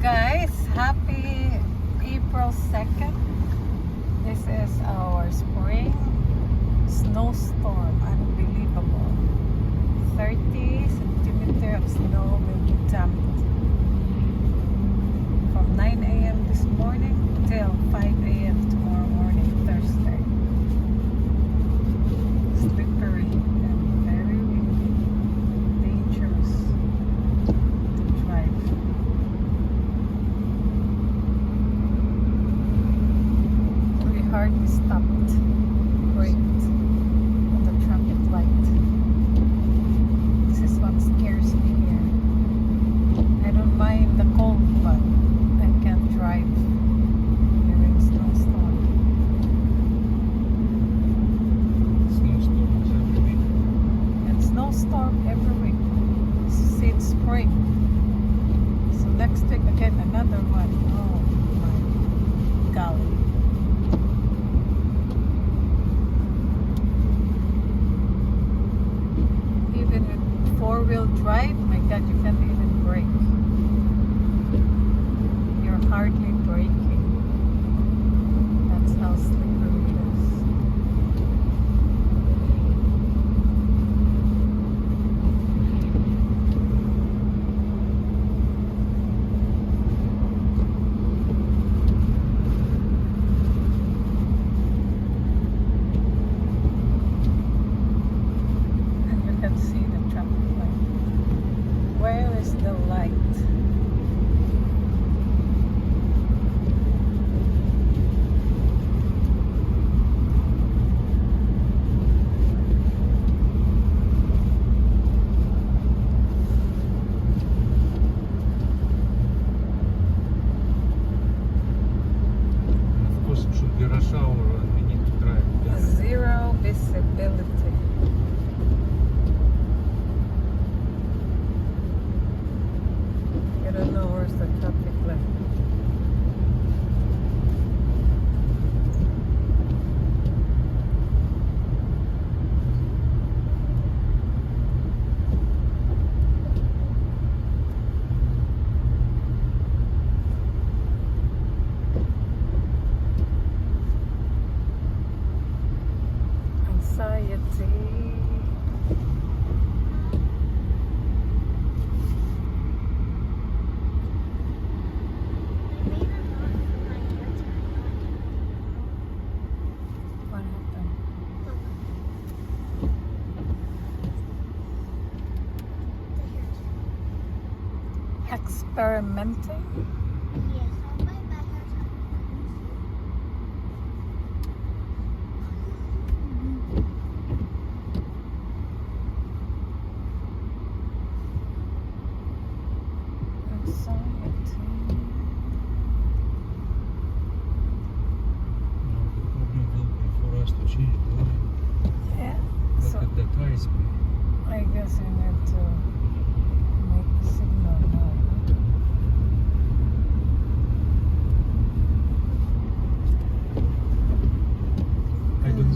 guys, happy April 2nd. This is our spring snowstorm. Unbelievable. 30 centimeter of snow will be dumped from 9 a.m. this morning till 5 a.m. tomorrow morning, Thursday. Slippery and very windy, dangerous to drive. We hardly stopped, braked on the traffic light. This is what scares me here. I don't mind the cold, but I can't drive during snowstorm. Snowstorms every week. And snowstorm every week since spring. So next week again another one. Oh my golly. Even with four-wheel drive, my God, you can't even brake. You're hardly braking. That's how slippery it is. And you can see the traffic light. Where is the light? And of course, it should be rush hour and we need to drive. Zero visibility. I don't know where's the traffic light. Anxiety. What happened? Experimenting? Anxiety. Now the problem will be for us to change the line. Yeah. Look So at that ice. I guess we need to make the signal now. I don't.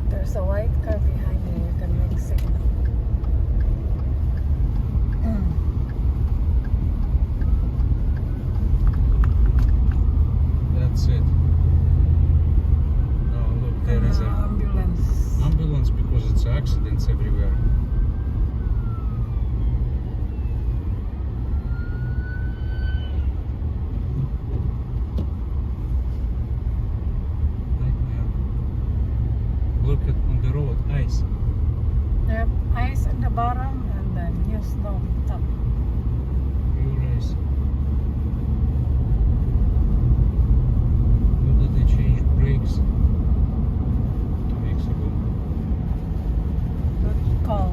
There's a white car behind you. You can make signal. That's it. Now look, there is a Ambulance. ambulance because it's accidents everywhere. Nightmare. Look at on the road, ice. Yep, ice at the bottom and then new snow on top. Pure ice. When did they change brakes? 2 weeks ago. Good call.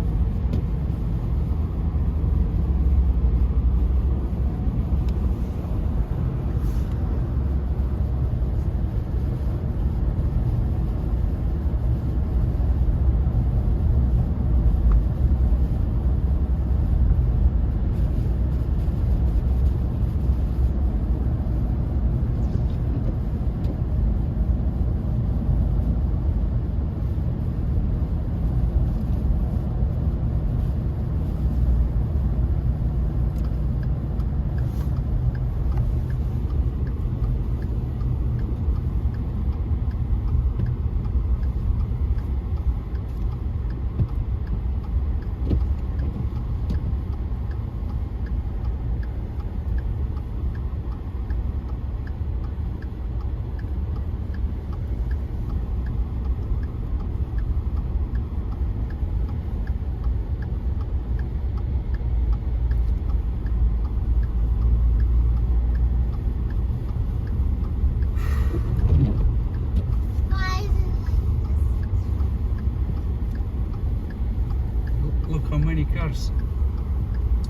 cars.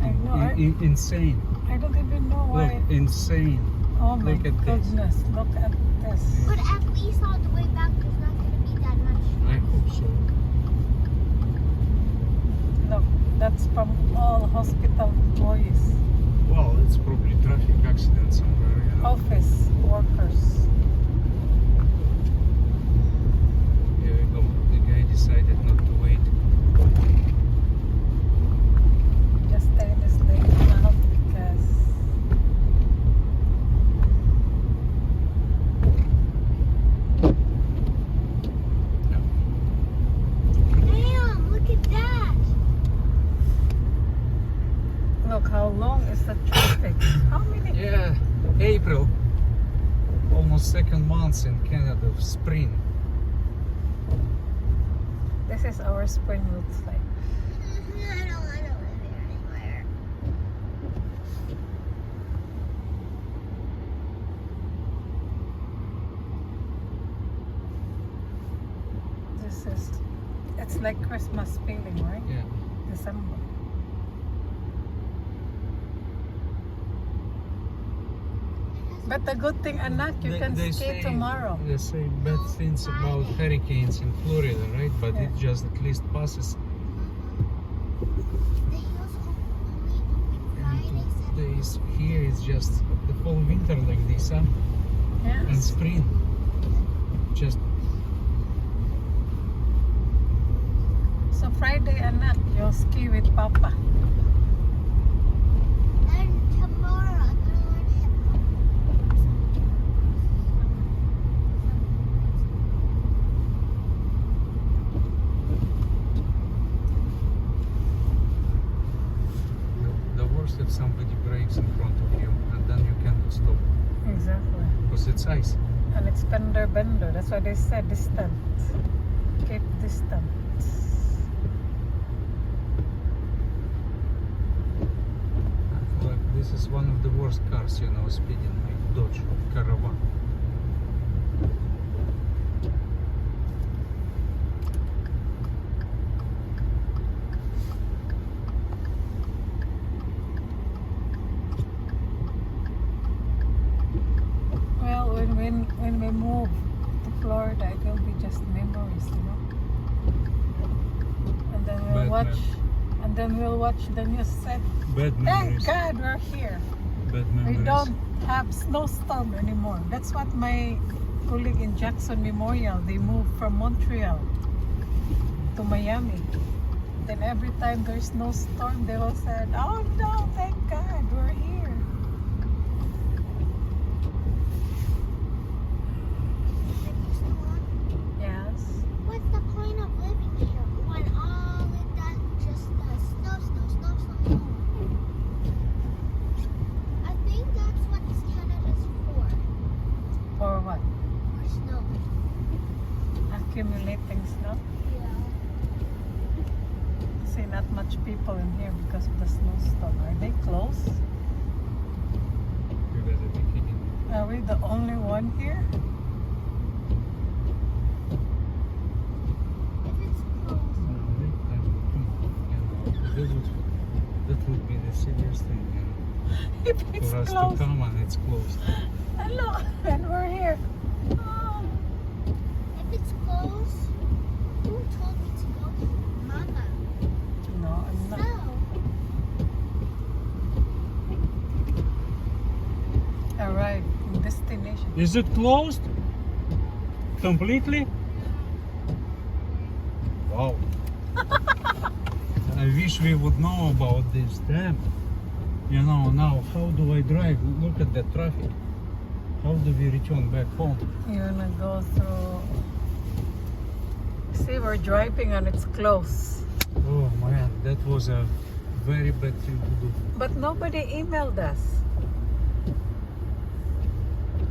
I know. Insane. I don't even know why. Look, insane. Oh my Look at this. goodness, look at this. But at least all the way back there's not going to be that much. I hope so. Look, that's from all hospital employees, Well, it's probably traffic accident somewhere, you know. office workers. Here we go. The guy decided not to wait. Just stay in this lane now because Damn, look at that. look how long is the traffic. How many? Yeah, April. Almost second month in Canada, spring. This is our spring looks like. I don't want to live here anymore. This is, it's like Christmas feeling, right? Yeah. December. But the good thing, Anak, you can skate tomorrow. They say bad things about hurricanes in Florida, right? But Yeah. it just at least passes. The hills only open Friday, Saturday. Days here is just the whole winter like this, huh? And Yes. spring. Just So Friday, Anak, you'll ski with Papa. And tomorrow I'm going to learn hip hop. the worst if somebody breaks in front of you and then you cannot stop Exactly. because it's ice. And it's bender. That's why they said distant. Keep distance. Like this is one of the worst cars, you know, speeding like Dodge Caravan. Well, when we move to Florida, it will be just memories, you know. And then we'll Bad watch the news set. Bad Thank memories. God we're here. Bad We memories. don't have snowstorm anymore. That's what my colleague in Jackson Memorial, they moved from Montreal to Miami. Then every time there's snowstorm, they all said, "Oh no, thank God we're here." And you still want? Yes. What's the point of living here when all it does just snow? I think that's what Canada's for. For what? For snow. Accumulating snow. Yeah. See, not much people in here because of the snowstorm. Are they close? You guys are kidding me. Are we the only one here? If it's closed. No, you know, that would be the silliest thing, you know, If it's for us closed. to come and it's closed. Hello, and we're here. Oh. If it's closed, who told me to go? Mama. No, I'm So, not. Arrived in destination. Is it closed? Completely? Wow. I wish we would know about this. Damn. You know, now how do I drive? Look at the traffic. How do we return back home? You wanna go through. See, we're driving and it's close. Oh man, that was a very bad thing to do. But nobody emailed us,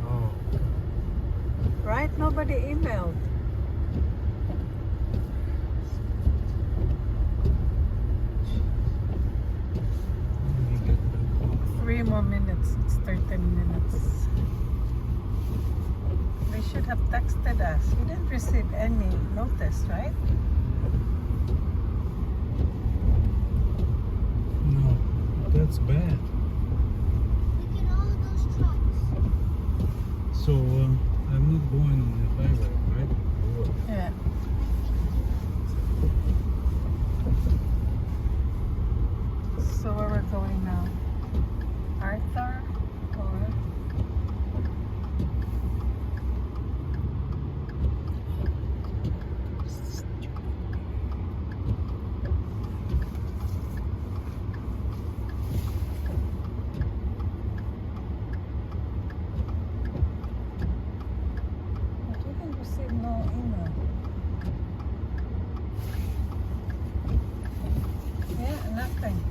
Oh. right? Nobody emailed. Let me get back home. 3 more minutes. It's 13 minutes. They should have texted us. We didn't receive any notice, right? That's bad. Look at all of those trucks. So I'm not going on the highway, right? Or what? Yeah. So where we're going now? Arthur or I didn't receive no email. Yeah, nothing.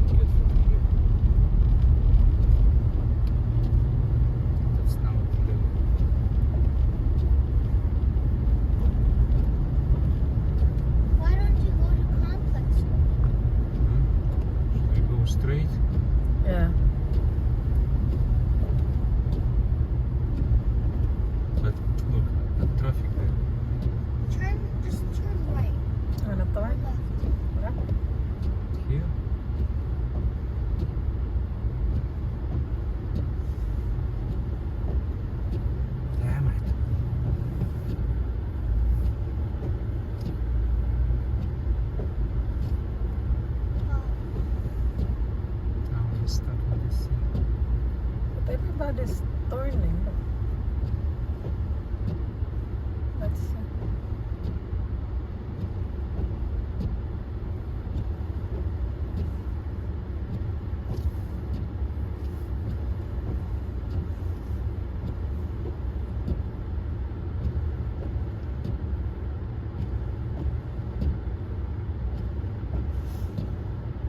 Get from here. That's now clear. Why don't you go to Complex? Should I go straight? Yeah. But look, the traffic there. Just turn right Ano to? or left. Wala? Here? Damn it. Now we're stuck in this thing. But everybody's turning.